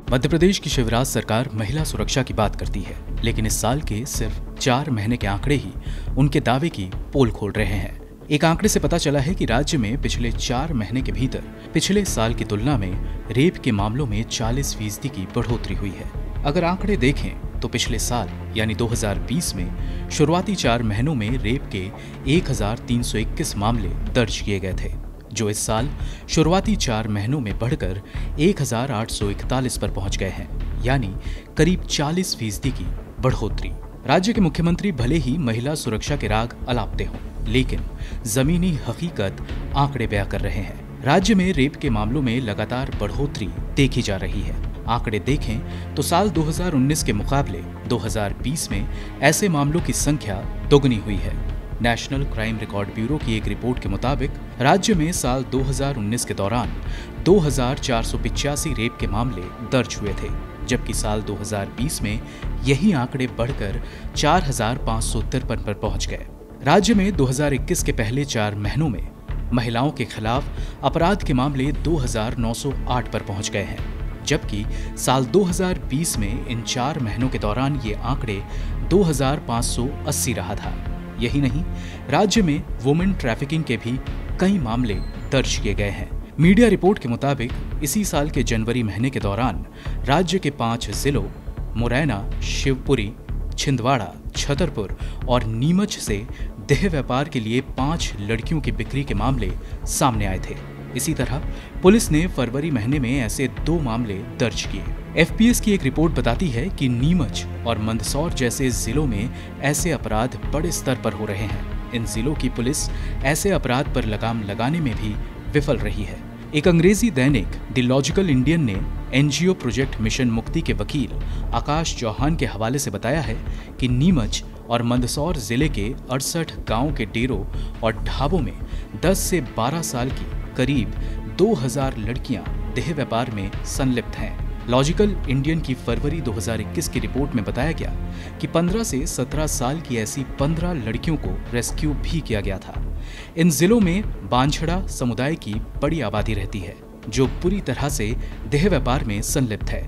मध्य प्रदेश की शिवराज सरकार महिला सुरक्षा की बात करती है, लेकिन इस साल के सिर्फ 4 महीने के आंकड़े ही उनके दावे की पोल खोल रहे हैं। एक आंकड़े से पता चला है कि राज्य में पिछले 4 महीने के भीतर पिछले साल की तुलना में रेप के मामलों में 40% की बढ़ोतरी हुई है। अगर आंकड़े देखें तो पिछले साल यानी 2020 में शुरुआती 4 महीनों में रेप के 1321 मामले दर्ज किए गए थे, जो इस साल शुरुआती 4 महीनों में बढ़कर 1841 पर पहुंच गए हैं, यानी करीब 40% की बढ़ोतरी। राज्य के मुख्यमंत्री भले ही महिला सुरक्षा के राग अलापते हों, लेकिन जमीनी हकीकत आंकड़े बयां कर रहे हैं। राज्य में रेप के मामलों में लगातार बढ़ोतरी देखी जा रही है। आंकड़े देखें तो साल 2019 के मुकाबले 2020 में ऐसे मामलों की संख्या दोगुनी हुई है। नेशनल क्राइम रिकॉर्ड ब्यूरो की एक रिपोर्ट के मुताबिक राज्य में साल 2019 के दौरान 2485 रेप के मामले दर्ज हुए थे, जबकि साल 2020 में यही आंकड़े बढ़कर 4553 पर पहुंच गए। राज्य में 2021 के पहले 4 महीनों में महिलाओं के खिलाफ अपराध के मामले 2908 पर पहुंच गए हैं, जबकि साल 2020 में इन 4 महीनों के दौरान ये आंकड़े 2580 रहा था। यही नहीं, राज्य में वुमेन ट्रैफिकिंग के भी कई मामले दर्ज किए गए हैं। मीडिया रिपोर्ट के मुताबिक इसी साल के जनवरी महीने के दौरान राज्य के 5 जिलों मुरैना, शिवपुरी, छिंदवाड़ा, छतरपुर और नीमच से देह व्यापार के लिए 5 लड़कियों की बिक्री के मामले सामने आए थे। इसी तरह पुलिस ने फरवरी महीने में ऐसे 2 मामले दर्ज किए। एफपीएस की एक रिपोर्ट बताती है कि नीमच और मंदसौर जैसे जिलों में ऐसे अपराध बड़े स्तर पर हो रहे हैं। इन जिलों की पुलिस ऐसे अपराध पर लगाम लगाने में भी विफल रही है। एक अंग्रेजी दैनिक द लॉजिकल इंडियन ने एनजीओ प्रोजेक्ट मिशन मुक्ति के वकील आकाश चौहान के हवाले से बताया है कि नीमच और मंदसौर जिले के 68 गांवों के डेरों और ढाबों में 10 से 12 साल की करीब 2000 लड़कियां देह व्यापार में संलिप्त हैं। लॉजिकल इंडियन की फरवरी 2021 की रिपोर्ट में बताया गया कि 15 से 17 साल की ऐसी 15 लड़कियों को रेस्क्यू भी किया गया था। इन जिलों में बांझड़ा समुदाय की बड़ी आबादी रहती है, जो पूरी तरह से देह व्यापार में संलिप्त है।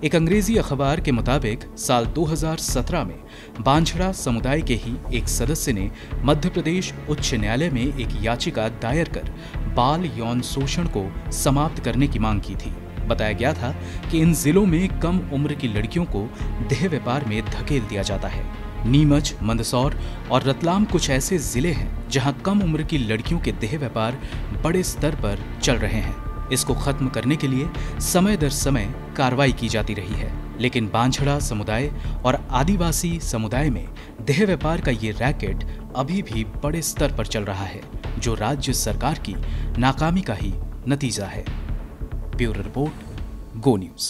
एक अंग्रेजी अखबार के मुताबिक साल 2017 में बांझड़ा समुदाय के ही एक सदस्य ने मध्य प्रदेश उच्च न्यायालय में एक याचिका दायर कर बाल यौन शोषण को समाप्त करने की मांग की थी। बताया गया था कि इन जिलों में कम उम्र की लड़कियों को देह व्यापार में धकेल दिया जाता है। नीमच, मंदसौर और रतलाम कुछ ऐसे जिले हैं जहां कम उम्र की लड़कियों के देह व्यापार बड़े स्तर पर चल रहे हैं। इसको खत्म करने के लिए समय दर समय कार्रवाई की जाती रही है, लेकिन बांझड़ा समुदाय और आदिवासी समुदाय में देह व्यापार का ये रैकेट अभी भी बड़े स्तर पर चल रहा है, जो राज्य सरकार की नाकामी का ही नतीजा है। ब्यूरो रिपोर्ट, गो न्यूज़।